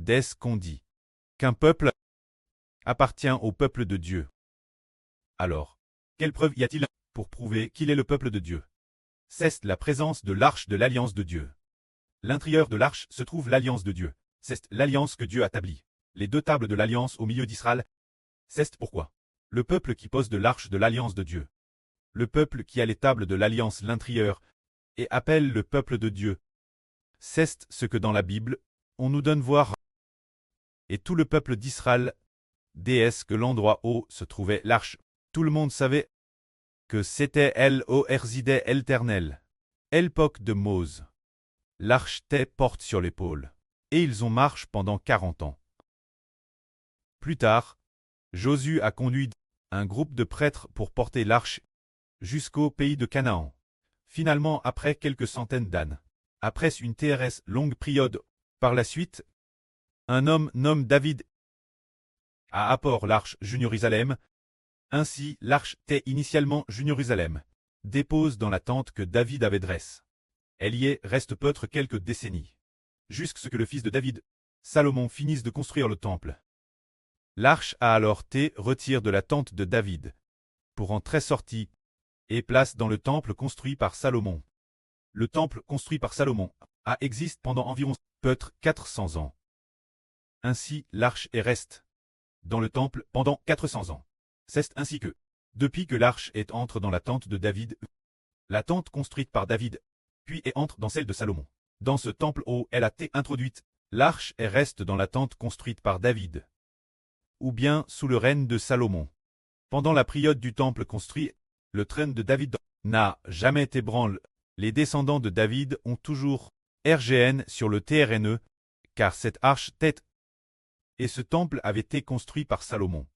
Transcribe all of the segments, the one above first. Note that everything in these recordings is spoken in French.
dès qu'on dit qu'un peuple appartient au peuple de Dieu. Alors, quelle preuve y a-t-il pour prouver qu'il est le peuple de Dieu? C'est la présence de l'arche de l'alliance de Dieu. L'intérieur de l'arche se trouve l'alliance de Dieu. C'est l'alliance que Dieu a établie. Les deux tables de l'alliance au milieu d'Israël. C'est pourquoi le peuple qui pose de l'arche de l'alliance de Dieu. Le peuple qui a les tables de l'alliance l'intérieur et appelle le peuple de Dieu. C'est ce que dans la Bible, on nous donne voir. Et tout le peuple d'Israël, déesse que l'endroit où se trouvait l'arche, tout le monde savait que c'était elle au résidait éternel. L'époque de Mose. L'arche porte sur l'épaule. Et ils ont marché pendant 40 ans. Plus tard, Josué a conduit un groupe de prêtres pour porter l'arche jusqu'au pays de Canaan. Finalement, après quelques centaines d'années, après une très longue période, par la suite, un homme nommé David a apporté l'arche Jérusalem. Ainsi, l'arche initialement Jérusalem dépose dans la tente que David avait dresse. Elle y reste peut-être quelques décennies, jusqu'à ce que le fils de David, Salomon, finisse de construire le temple. L'arche a alors été retirée de la tente de David, pour entrer sortie, et place dans le temple construit par Salomon. Le temple construit par Salomon existe pendant environ peut-être 400 ans. Ainsi, l'arche reste dans le temple pendant 400 ans. C'est ainsi que, depuis que l'arche entre dans la tente de David, la tente construite par David, puis entre dans celle de Salomon. Dans ce temple où elle a été introduite, l'arche reste dans la tente construite par David, ou bien sous le règne de Salomon. Pendant la période du temple construit, le trône de David n'a jamais été ébranlé. Les descendants de David ont toujours RGN sur le terrain, car cette arche tête et ce temple avait été construit par Salomon.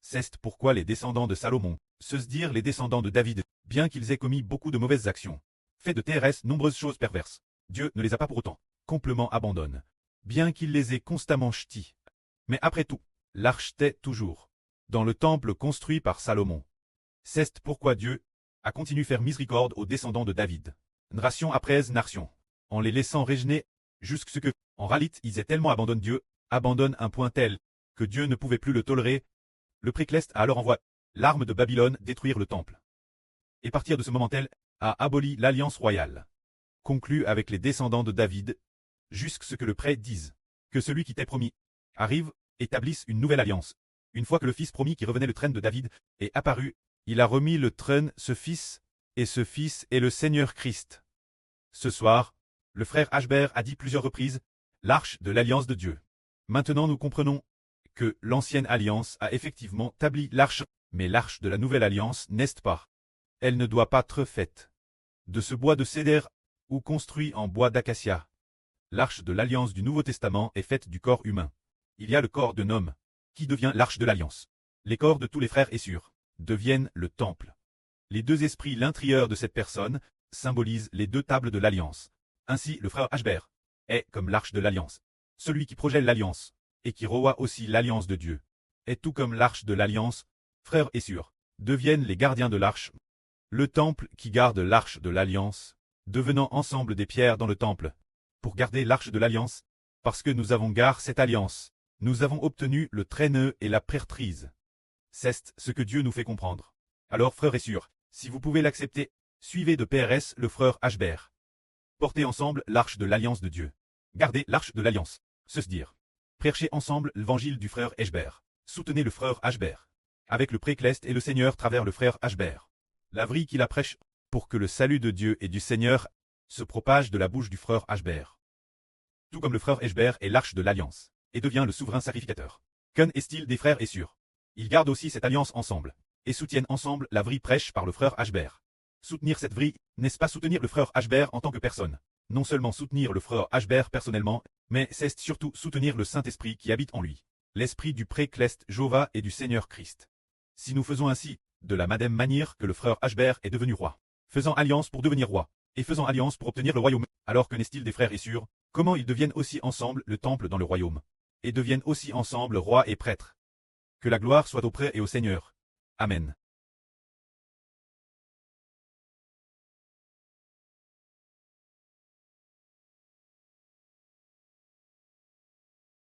C'est pourquoi les descendants de Salomon, se dire les descendants de David, bien qu'ils aient commis beaucoup de mauvaises actions, fait de terrestres nombreuses choses perverses, Dieu ne les a pas pour autant complètement abandonné, bien qu'il les ait constamment ch'tis. Mais après tout, l'arche était toujours dans le temple construit par Salomon. C'est pourquoi Dieu a continué faire miséricorde aux descendants de David, nation après nation, en les laissant régner, jusqu'à ce que, en réalité, ils aient tellement abandonné Dieu, abandonne un point tel, que Dieu ne pouvait plus le tolérer. Le précleste a alors envoyé l'arme de Babylone détruire le temple. Et partir de ce moment tel, a aboli l'alliance royale, conclue avec les descendants de David, jusqu'à ce que le prêtre dise que celui qui t'est promis arrive, établisse une nouvelle alliance. Une fois que le fils promis qui revenait le trône de David est apparu, il a remis le trône ce fils est le Seigneur Christ. Ce soir, le frère Ashbert a dit plusieurs reprises, l'arche de l'alliance de Dieu. Maintenant nous comprenons que l'ancienne alliance a effectivement établi l'arche, mais l'arche de la nouvelle alliance n'est pas. Elle ne doit pas être faite de ce bois de cèdre ou construit en bois d'acacia. L'arche de l'alliance du Nouveau Testament est faite du corps humain. Il y a le corps d'un homme, qui devient l'arche de l'alliance. Les corps de tous les frères et sœurs deviennent le temple. Les deux esprits l'intérieur de cette personne symbolisent les deux tables de l'alliance. Ainsi, le frère Ashbert est comme l'arche de l'alliance. Celui qui projette l'alliance, et qui revoit aussi l'alliance de Dieu, est tout comme l'arche de l'alliance, frères et sœurs, deviennent les gardiens de l'arche. Le temple qui garde l'arche de l'alliance, devenant ensemble des pierres dans le temple, pour garder l'arche de l'alliance, parce que nous avons gardé cette alliance, nous avons obtenu le traîneux et la prêtrise. C'est ce que Dieu nous fait comprendre. Alors frères et sœurs, si vous pouvez l'accepter, suivez de PRS le frère Ashbert. Portez ensemble l'arche de l'alliance de Dieu. Gardez l'arche de l'alliance. Se dire. Prêchez ensemble l'évangile du frère Ashbert. Soutenez le frère Ashbert. Avec le précleste et le Seigneur travers le frère Ashbert. La vraie qu'il prêche, pour que le salut de Dieu et du Seigneur se propage de la bouche du frère Ashbert. Tout comme le frère Ashbert est l'arche de l'alliance, et devient le souverain sacrificateur. Qu'en est-il des frères et sœurs? Ils gardent aussi cette alliance ensemble, et soutiennent ensemble la vraie prêche par le frère Ashbert. Soutenir cette vraie, n'est-ce pas soutenir le frère Ashbert en tant que personne? Non seulement soutenir le frère Ashbert personnellement, mais c'est surtout soutenir le Saint-Esprit qui habite en lui, l'Esprit du précleste Jéhovah et du Seigneur Christ. Si nous faisons ainsi, de la même manière que le frère Ashbert est devenu roi, faisant alliance pour devenir roi, et faisant alliance pour obtenir le royaume, alors que n'est-il des frères et sœurs, comment ils deviennent aussi ensemble le temple dans le royaume, et deviennent aussi ensemble roi et prêtre. Que la gloire soit au prêtre et au Seigneur. Amen.